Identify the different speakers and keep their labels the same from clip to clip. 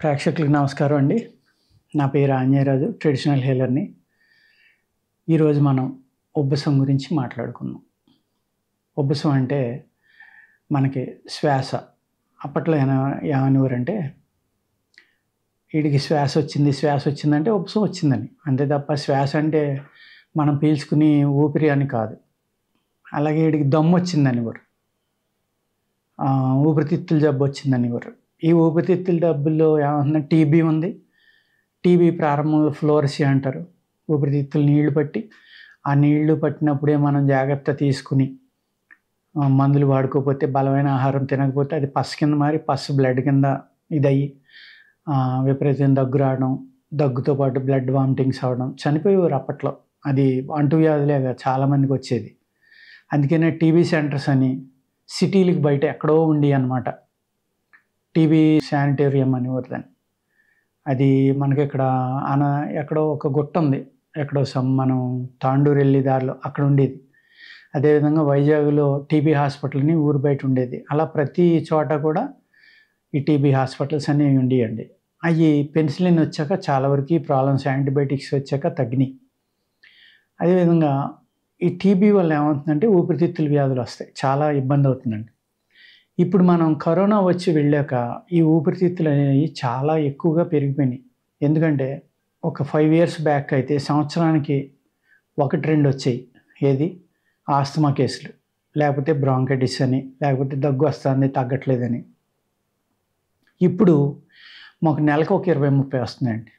Speaker 1: ప్రేక్షకులకు నమస్కారం అండి. నా పేరు ఆంజనేయరాజు, ట్రెడిషనల్ హీలర్‌ని. ఈరోజు మనం ఉబ్బసం గురించి మాట్లాడుకుందాం. ఉబ్బసం అంటే మనకి శ్వాస. అప్పట్లో ఏమనేవారంటే, ఈడికి శ్వాస వచ్చిందంటే ఉబ్బసం వచ్చిందని. అంతే తప్ప శ్వాస అంటే మనం పీల్చుకునే ఊపిరి అని కాదు. అలాగే ఈడికి దమ్ము వచ్చిందనేవారు. ఊపిరితిత్తుల జబ్బు వచ్చిందనేవారు. ఈ ఊపిరితిత్తుల జబ్బుల్లో ఏమవుతుందంటే టీబీ ఉంది. టీబీ ప్రారంభంలో ఫ్లోరసీ అంటారు. ఊపిరితిత్తులు నీళ్లు పట్టి, ఆ నీళ్లు పట్టినప్పుడే మనం జాగ్రత్త తీసుకుని మందులు వాడుకోకపోతే, బలమైన ఆహారం తినకపోతే అది పస్ కింద మారి బ్లడ్ కింద ఇదయ్యి విపరీతమైన దగ్గు రావడం, దగ్గుతో పాటు బ్లడ్ వామిటింగ్స్ అవ్వడం, చనిపోయేవారు అప్పట్లో. అది అంటువ్యాధులేగా చాలామందికి వచ్చేది. అందుకనే టీబీ సెంటర్స్ అని సిటీలకు బయట ఎక్కడో ఉండి అన్నమాట. టీబీ శానిటోరియం అనేవారు దాన్ని. అది మనకి ఇక్కడ ఎక్కడో ఒక గుట్ట ఉంది. ఎక్కడో మనం తాండూరు వెళ్ళే దారిలో అక్కడ ఉండేది. అదేవిధంగా వైజాగ్‌లో టీబీ హాస్పిటల్ అని ఊరు బయట ఉండేది. అలా ప్రతి చోట కూడా ఈ టీబీ హాస్పిటల్స్ అనేవి ఉండేయండి. అవి పెన్సిలిన్ వచ్చాక చాలా వరకు ప్రాబ్లమ్స్, యాంటీబయాటిక్స్ వచ్చాక తగ్గినాయి. అదేవిధంగా ఈ టీబీ వల్ల ఏమవుతుందంటే ఊపిరితిత్తుల వ్యాధులు వస్తాయి. చాలా ఇబ్బంది అవుతుందండి. ఇప్పుడు మనం కరోనా వచ్చి వెళ్ళాక ఈ ఊపిరితిత్తులు అనేవి చాలా ఎక్కువగా పెరిగిపోయినాయి. ఎందుకంటే ఒక 5 ఇయర్స్ బ్యాక్ అయితే సంవత్సరానికి 1-2 వచ్చాయి. ఏది? ఆస్తమా కేసులు, లేకపోతే బ్రాంకైటిస్ అని, లేకపోతే దగ్గు వస్తుంది తగ్గట్లేదని. ఇప్పుడు మాకు నెలకు ఒక 20-30 వస్తున్నాయండి.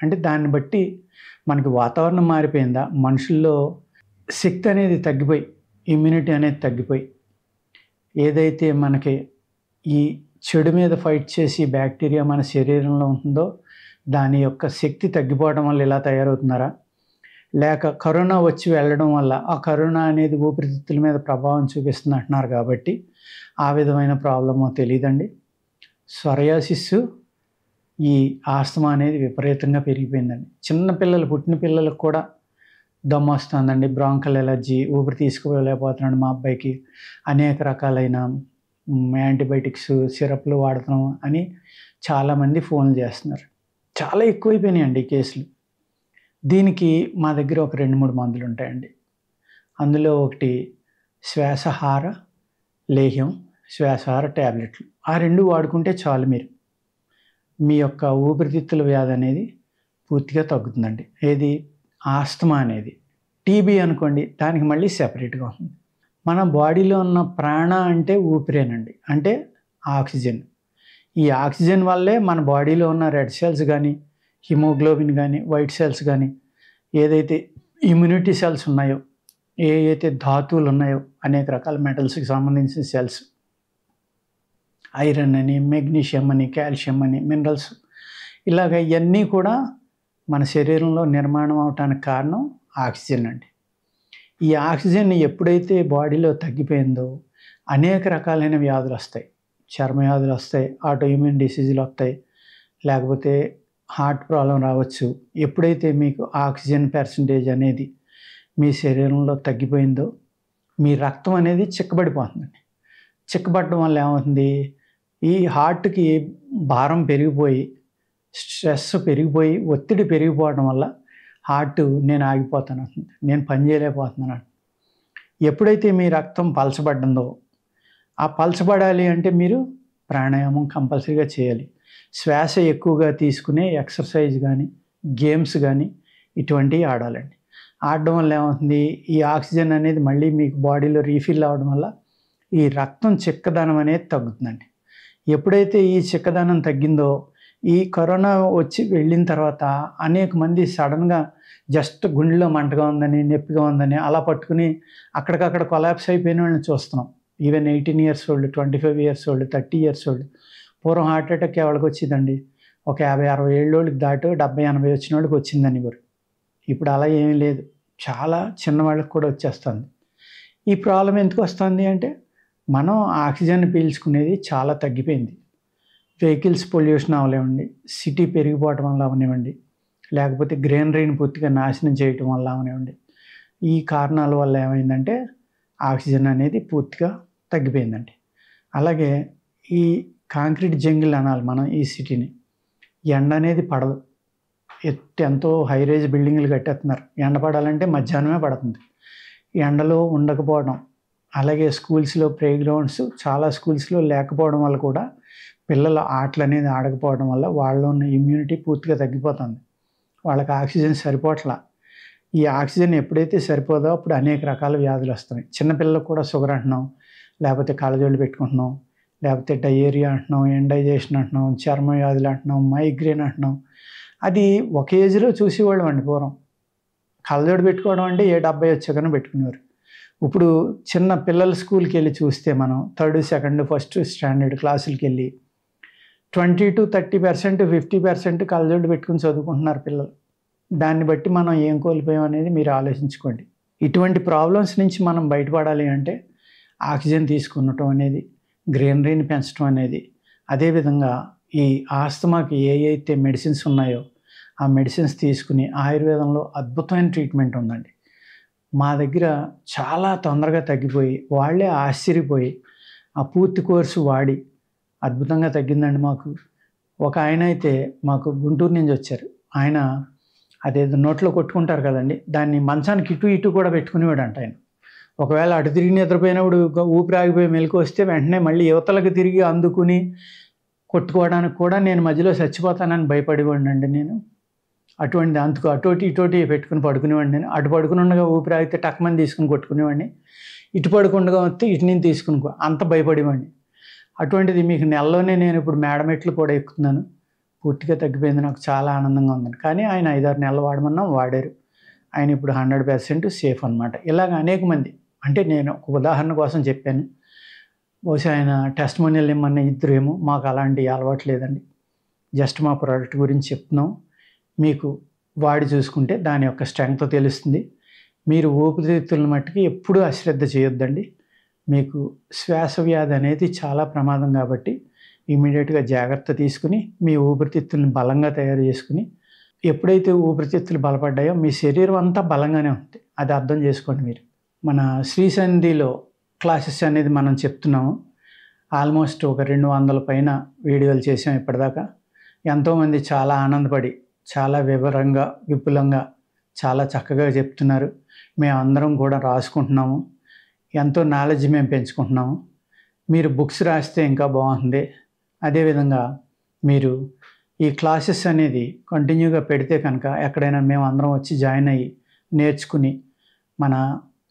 Speaker 1: అంటే దాన్ని బట్టి మనకి వాతావరణం మారిపోయిందా, మనుషుల్లో శక్తి అనేది తగ్గిపోయి, ఇమ్యూనిటీ అనేది తగ్గిపోయి, ఏదైతే మనకి ఈ చెడు మీద ఫైట్ చేసి బ్యాక్టీరియా మన శరీరంలో ఉంటుందో దాని యొక్క శక్తి తగ్గిపోవడం వల్ల ఇలా తయారవుతున్నారా, లేక కరోనా వచ్చి వెళ్ళడం వల్ల ఆ కరోనా అనేది ఊపిరితిత్తుల మీద ప్రభావం చూపిస్తుంది అంటున్నారు. కాబట్టి ఆ విధమైన ప్రాబ్లమో తెలియదండి. సొరయాసిస్, ఈ ఆస్తమా అనేది విపరీతంగా పెరిగిపోయిందండి. చిన్నపిల్లలు, పుట్టిన పిల్లలకు కూడా దమ్ము వస్తుందండి, బ్రాంకల్ ఎలర్జీ, ఊపిరి తీసుకోలేకపోతున్నాడు మా అబ్బాయికి, అనేక రకాలైన యాంటీబయాటిక్స్ సిరప్లు వాడుతున్నాం అని చాలామంది ఫోన్లు చేస్తున్నారు. చాలా ఎక్కువైపోయినాయండి ఈ కేసులు. దీనికి మా దగ్గర ఒక 2-3 మందులు ఉంటాయండి. అందులో ఒకటి శ్వాసహార లేహ్యం, శ్వాసహార ట్యాబ్లెట్లు. ఆ 2 వాడుకుంటే చాలు, మీ యొక్క ఊపిరితిత్తుల వ్యాధి అనేది పూర్తిగా తగ్గుతుందండి. ఏది? ఆస్తమా అనేది. టీబీ అనుకోండి, దానికి మళ్ళీ సెపరేట్గా ఉంటుంది. మన బాడీలో ఉన్న ప్రాణ అంటే ఊపిరేనండి, అంటే ఆక్సిజన్. ఈ ఆక్సిజన్ వల్లే మన బాడీలో ఉన్న రెడ్ సెల్స్ కానీ, హిమోగ్లోబిన్ కానీ, వైట్ సెల్స్ కానీ, ఏదైతే ఇమ్యూనిటీ సెల్స్ ఉన్నాయో, ఏవైతే ధాతువులు ఉన్నాయో, అనేక రకాల మెటల్స్కి సంబంధించిన సెల్స్, ఐరన్ అని, మెగ్నీషియం అని, కాల్షియం అని, మినరల్స్, ఇలాగ ఇవన్నీ కూడా మన శరీరంలో నిర్మాణం అవటానికి కారణం ఆక్సిజన్ అండి. ఈ ఆక్సిజన్ ఎప్పుడైతే బాడీలో తగ్గిపోయిందో అనేక రకాలైన వ్యాధులు వస్తాయి. చర్మ వ్యాధులు వస్తాయి, ఆటో ఇమ్యూన్ డిసీజులు వస్తాయి, లేకపోతే హార్ట్ ప్రాబ్లం రావచ్చు. ఎప్పుడైతే మీకు ఆక్సిజన్ పర్సంటేజ్ అనేది మీ శరీరంలో తగ్గిపోయిందో మీ రక్తం అనేది చిక్కబడిపోతుందండి. చిక్కబడడం వల్ల ఏమవుతుంది? ఈ హార్ట్కి భారం పెరిగిపోయి, స్ట్రెస్ పెరిగిపోయి, ఒత్తిడి పెరిగిపోవడం వల్ల హార్ట్ నేను ఆగిపోతాను, నేను పని చేయలేకపోతున్నాను. ఎప్పుడైతే మీ రక్తం పలచబడ్డందో, ఆ పలచబడాలి అంటే మీరు ప్రాణాయామం కంపల్సరీగా చేయాలి. శ్వాస ఎక్కువగా తీసుకునే ఎక్సర్సైజ్ కానీ, గేమ్స్ కానీ ఇటువంటివి ఆడాలండి. ఆడడం వల్ల ఏమవుతుంది? ఈ ఆక్సిజన్ అనేది మళ్ళీ మీకు బాడీలో రీఫిల్ అవ్వడం వల్ల ఈ రక్తం చిక్కదనం అనేది తగ్గుతుందండి. ఎప్పుడైతే ఈ చిక్కదనం తగ్గిందో, ఈ కరోనా వచ్చి వెళ్ళిన తర్వాత అనేక మంది సడన్గా జస్ట్ గుండెలో మంటగా ఉందని, నొప్పిగా ఉందని అలా పట్టుకుని అక్కడికక్కడ కొలాప్స్ అయిపోయిన వాళ్ళని చూస్తున్నాం. Even 18 years old, 25 years old, 30 years old. పూర్వం హార్ట్ అటాక్ ఎవరికి వచ్చిందండి? ఒక 50-60 ఏళ్ళోళ్ళకి దాటో 70-80 వచ్చిన వాళ్ళకి వచ్చిందని వారు. ఇప్పుడు అలా ఏమీ లేదు, చాలా చిన్నవాళ్ళకి కూడా వచ్చేస్తుంది. ఈ ప్రాబ్లం ఎందుకు వస్తుంది అంటే మనం ఆక్సిజన్ పీల్చుకునేది చాలా తగ్గిపోయింది. వెహికల్స్ పొల్యూషన్ అవనివ్వండి, సిటీ పెరిగిపోవటం వల్ల అవనివ్వండి, లేకపోతే గ్రీనరీని పూర్తిగా నాశనం చేయటం వల్ల అవనివ్వండి, ఈ కారణాల వల్ల ఏమైందంటే ఆక్సిజన్ అనేది పూర్తిగా తగ్గిపోయిందండి. అలాగే ఈ కాంక్రీట్ జంగిల్ అనాలి మనం ఈ సిటీని. ఎండ అనేది పడదు. ఎంతో హై రైజ్ బిల్డింగ్లు కట్టేస్తున్నారు. ఎండ పడాలంటే మధ్యాహ్నమే పడుతుంది. ఎండలో ఉండకపోవడం, అలాగే స్కూల్స్లో ప్లే గ్రౌండ్స్ చాలా స్కూల్స్లో లేకపోవడం వల్ల కూడా పిల్లల ఆటలు అనేది ఆడకపోవడం వల్ల వాళ్ళలో ఉన్న ఇమ్యూనిటీ పూర్తిగా తగ్గిపోతుంది. వాళ్ళకి ఆక్సిజన్ సరిపోవట్లా. ఈ ఆక్సిజన్ ఎప్పుడైతే సరిపోదో అప్పుడు అనేక రకాల వ్యాధులు వస్తున్నాయి. చిన్నపిల్లలకు కూడా షుగర్ అంటున్నాం, లేకపోతే కళ్ళజోళ్ళు పెట్టుకుంటున్నాం, లేకపోతే డయేరియా అంటున్నాం, ఎండైజేషన్ అంటున్నాం, చర్మ వ్యాధులు అంటున్నాం, మైగ్రేన్ అంటున్నాం. అది ఒక ఏజ్లో చూసేవాళ్ళం అండి పూర్వం. కళ్ళజోడు పెట్టుకోవడం అంటే 70 వచ్చాకనే పెట్టుకునేవారు. ఇప్పుడు చిన్న పిల్లల స్కూల్కి వెళ్ళి చూస్తే మనం 3rd, 2nd, 1st స్టాండర్డ్ క్లాసులకి వెళ్ళి 20 to 30%, 50% కళ్ళజోడు పెట్టుకుని చదువుకుంటున్నారు పిల్లలు. దాన్ని బట్టి మనం ఏం కోల్పోయాం అనేది మీరు ఆలోచించుకోండి. ఇటువంటి ప్రాబ్లమ్స్ నుంచి మనం బయటపడాలి అంటే ఆక్సిజన్ తీసుకునటం అనేది, గ్రీనరీని పెంచడం అనేది, అదేవిధంగా ఈ ఆస్తమాకి అయితే మెడిసిన్స్ ఉన్నాయో ఆ మెడిసిన్స్ తీసుకుని ఆయుర్వేదంలో అద్భుతమైన ట్రీట్మెంట్ ఉందండి. మా దగ్గర చాలా తొందరగా తగ్గిపోయి వాళ్ళే ఆశ్చర్యపోయి ఆ పూర్తి కోర్సు వాడి అద్భుతంగా తగ్గిందండి మాకు. ఒక ఆయన అయితే మాకు గుంటూరు నుంచి వచ్చారు. ఆయన అదేదో నోట్లో కొట్టుకుంటారు కదండి, దాన్ని మంచానికి ఇటు ఇటు కూడా పెట్టుకునేవాడు అంట ఆయన. ఒకవేళ అటు తిరిగి నిద్రపోయినప్పుడు ఊపిరి ఆగిపోయి మెలకు వస్తే వెంటనే మళ్ళీ యువతలకు తిరిగి అందుకుని కొట్టుకోవడానికి కూడా నేను మధ్యలో చచ్చిపోతానని భయపడేవాడినండి నేను. అటువంటి అందుకు అటోటి ఇటోటి పెట్టుకుని పడుకునేవాడిని నేను. అటు పడుకుని ఊపిరి ఆగితే టక్మని తీసుకుని కొట్టుకునేవాడిని, ఇటు పడుకుండగా వస్తే ఇటు నేను తీసుకుని అంత భయపడేవాడిని. అటువంటిది మీకు నెలలోనే నేను ఇప్పుడు మేడమెట్లు కూడా ఎక్కుతున్నాను. పూర్తిగా తగ్గిపోయింది, నాకు చాలా ఆనందంగా ఉందండి. కానీ ఆయన 5-6 నెలలు వాడమన్నా వాడారు. ఆయన ఇప్పుడు 100% సేఫ్ అనమాట. ఇలాగ అనేక మంది, అంటే నేను ఒక ఉదాహరణ కోసం చెప్పాను. బహుశా ఆయన టెస్టిమోనియల్ ఇమ్మన్న ఇద్దరేమో, మాకు అలాంటి అలవాటు లేదండి. జస్ట్ మా ప్రోడక్ట్ గురించి చెప్తున్నాం. మీకు వాడి చూసుకుంటే దాని యొక్క స్ట్రెంగ్త్ తెలుస్తుంది. మీరు ఊపిరితిత్తుల మట్టుకి ఎప్పుడూ అశ్రద్ధ చేయొద్దండి. మీకు శ్వాస వ్యాధి అనేది చాలా ప్రమాదం కాబట్టి ఇమీడియట్గా జాగ్రత్త తీసుకుని మీ ఊపిరితిత్తుల్ని బలంగా తయారు చేసుకుని, ఎప్పుడైతే ఊపిరితిత్తులు బలపడ్డాయో మీ శరీరం అంతా బలంగానే ఉంది. అది అర్థం చేసుకోండి మీరు. మన శ్రీసంధిలో క్లాసెస్ అనేది మనం చెప్తున్నాము. ఆల్మోస్ట్ ఒక 200 పైన వీడియోలు చేసాం ఇప్పటిదాకా. ఎంతోమంది చాలా ఆనందపడి చాలా వివరంగా విపులంగా చాలా చక్కగా చెప్తున్నారు. మేము అందరం కూడా రాసుకుంటున్నాము. ఎంతో నాలెడ్జ్ మేము పెంచుకుంటున్నాము. మీరు బుక్స్ రాస్తే ఇంకా బాగుంటుంది. అదేవిధంగా మీరు ఈ క్లాసెస్ అనేది కంటిన్యూగా పెడితే కనుక ఎక్కడైనా మేము అందరం వచ్చి జాయిన్ అయ్యి నేర్చుకుని మన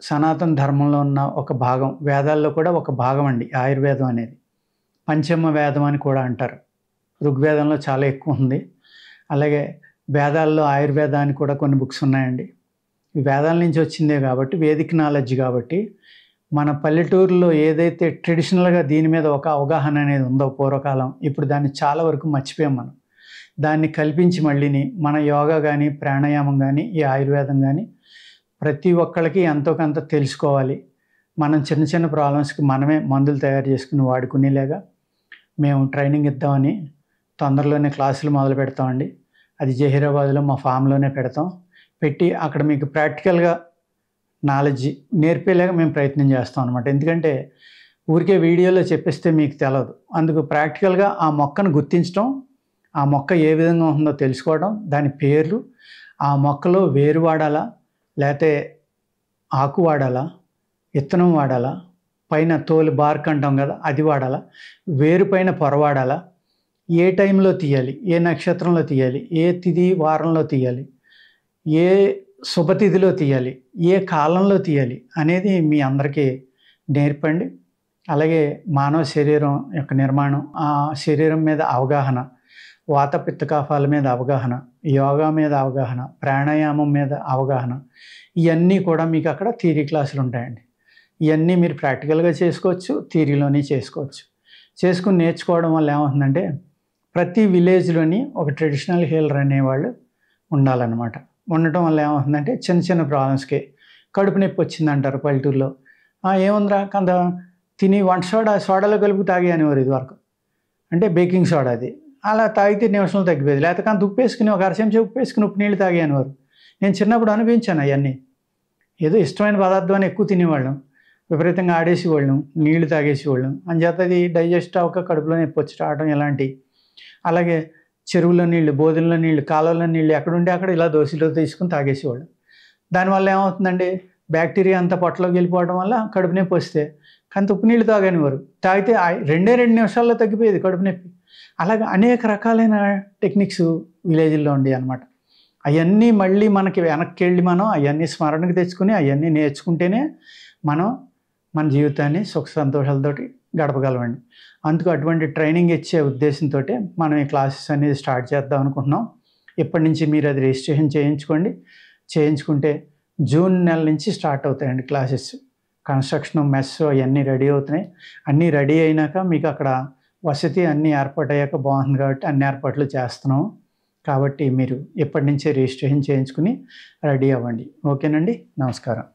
Speaker 1: సనాతన ధర్మంలో ఉన్న ఒక భాగం, వేదాల్లో కూడా ఒక భాగం అండి ఆయుర్వేదం అనేది. పంచమ వేదం అని కూడా అంటారు. ఋగ్వేదంలో చాలా ఎక్కువ ఉంది. అలాగే వేదాల్లో ఆయుర్వేదానికి కూడా కొన్ని బుక్స్ ఉన్నాయండి. ఈ వేదాల నుంచి వచ్చిందే కాబట్టి, వేదిక నాలెడ్జ్ కాబట్టి, మన పల్లెటూరులో ఏదైతే ట్రెడిషనల్గా దీని మీద ఒక అవగాహన అనేది ఉందో పూర్వకాలం, ఇప్పుడు దాన్ని చాలా వరకు మర్చిపోయాం మనం. దాన్ని కల్పించి మళ్ళీని మన యోగా కానీ, ప్రాణాయామం కానీ, ఈ ఆయుర్వేదం కానీ ప్రతి ఒక్కళ్ళకి ఎంతో కొంత తెలుసుకోవాలి. మనం చిన్న చిన్న ప్రాబ్లమ్స్కి మనమే మందులు తయారు చేసుకుని వాడుకునేలాగా మేము ట్రైనింగ్ ఇద్దామని తొందరలోనే క్లాసులు మొదలు పెడతామండి. అది జహీరాబాద్లో మా ఫామ్లోనే పెడతాం. పెట్టి అక్కడ మీకు ప్రాక్టికల్గా నాలెడ్జ్ నేర్పేలాగా మేము ప్రయత్నం చేస్తాం అనమాట. ఎందుకంటే ఊరికే వీడియోలో చెప్పిస్తే మీకు తెలియదు. అందుకు ప్రాక్టికల్గా ఆ మొక్కను గుర్తించడం, ఆ మొక్క ఏ విధంగా ఉందో తెలుసుకోవడం, దాని పేర్లు, ఆ మొక్కలో వేరు వాడాలా, లేకపోతే ఆకు వాడాలా, విత్తనం వాడాలా, పైన తోలు బార్క్ అంటాం కదా అది వాడాలా, వేరు పైన పొర వాడాలా, ఏ టైంలో తీయాలి, ఏ నక్షత్రంలో తీయాలి, ఏ తిథి వారంలో తీయాలి, ఏ శుభతిథిలో తీయాలి, ఏ కాలంలో తీయాలి అనేది మీ అందరికీ నేర్పండి. అలాగే మానవ శరీరం యొక్క నిర్మాణం, ఆ శరీరం మీద అవగాహన, వాత పిత్త కఫాల మీద అవగాహన, యోగా మీద అవగాహన, ప్రాణాయామం మీద అవగాహన, ఇవన్నీ కూడా మీకు అక్కడ థియరీ క్లాసులు ఉంటాయండి. ఇవన్నీ మీరు ప్రాక్టికల్గా చేసుకోవచ్చు, థియరీలోనే చేసుకోవచ్చు. చేసుకుని నేర్చుకోవడం వల్ల ఏమవుతుందంటే ప్రతి విలేజ్లోని ఒక ట్రెడిషనల్ హీలర్ అనేవాళ్ళు ఉండాలన్నమాట. ఉండటం వల్ల ఏమవుతుందంటే చిన్న చిన్న ప్రాబ్లమ్స్కి కడుపు నొప్పి వచ్చిందంటారు పల్లెటూరులో, ఏముందిరా కొంత తిని వంట సోడాలో కలుపు తాగి అనేవారు ఇదివరకు. అంటే బేకింగ్ సోడా అది, అలా తాగితే నిమిషంలో తగ్గిపోయేది. లేకపోతే కొంత ఉప్పు వేసుకుని ఒక అరచెంచా ఉప్పు వేసుకుని ఉప్పు నీళ్ళు తాగి అనేవారు. నేను చిన్నప్పుడు అనిపించాను అవన్నీ. ఏదో ఇష్టమైన పదార్థం అని ఎక్కువ తినేవాళ్ళం, విపరీతంగా ఆడేసేవాళ్ళం, నీళ్లు తాగేసేవాళ్ళం. అంచేత అది డైజెస్ట్ అవ్వక కడుపులో నొప్పి వచ్చి రావడం ఇలాంటి. అలాగే చెరువులో నీళ్ళు, బోధుల్లో నీళ్ళు, కాలువలో నీళ్ళు ఎక్కడుంటే అక్కడ ఇలా దోశలో తీసుకుని తాగేసేవాళ్ళు. దానివల్ల ఏమవుతుందండి, బ్యాక్టీరియా అంతా పొట్టలోకి వెళ్ళిపోవడం వల్ల కడుపు నొప్పి వస్తే కానీ ఉప్పు నీళ్ళు తాగనివారు. తాగితే 2 నిమిషాల్లో తగ్గిపోయేది కడుపు నొప్పి. అలాగే అనేక రకాలైన టెక్నిక్స్ విలేజ్లో ఉండేవి అనమాట. అవన్నీ మళ్ళీ మనకి వెనక్కి వెళ్ళి మనం అవన్నీ స్మరణకు తెచ్చుకుని అవన్నీ నేర్చుకుంటేనే మనం మన జీవితాన్ని సుఖ సంతోషాలతోటి గడపగలమండి. అందుకు అటువంటి ట్రైనింగ్ ఇచ్చే ఉద్దేశంతో మనం ఈ క్లాసెస్ అనేది స్టార్ట్ చేద్దాం అనుకుంటున్నాం. ఇప్పటి నుంచి మీరు అది రిజిస్ట్రేషన్ చేయించుకోండి. చేయించుకుంటే జూన్ నెల నుంచి స్టార్ట్ అవుతాయండి క్లాసెస్. కన్స్ట్రక్షన్, మెస్ అవన్నీ రెడీ అవుతున్నాయి. అన్నీ రెడీ అయినాక మీకు అక్కడ వసతి అన్నీ ఏర్పాటయ్యాక బాగుంది కాబట్టి అన్ని ఏర్పాట్లు చేస్తున్నాము. కాబట్టి మీరు ఇప్పటి నుంచే రిజిస్ట్రేషన్ చేయించుకుని రెడీ అవ్వండి. ఓకేనండి. నమస్కారం.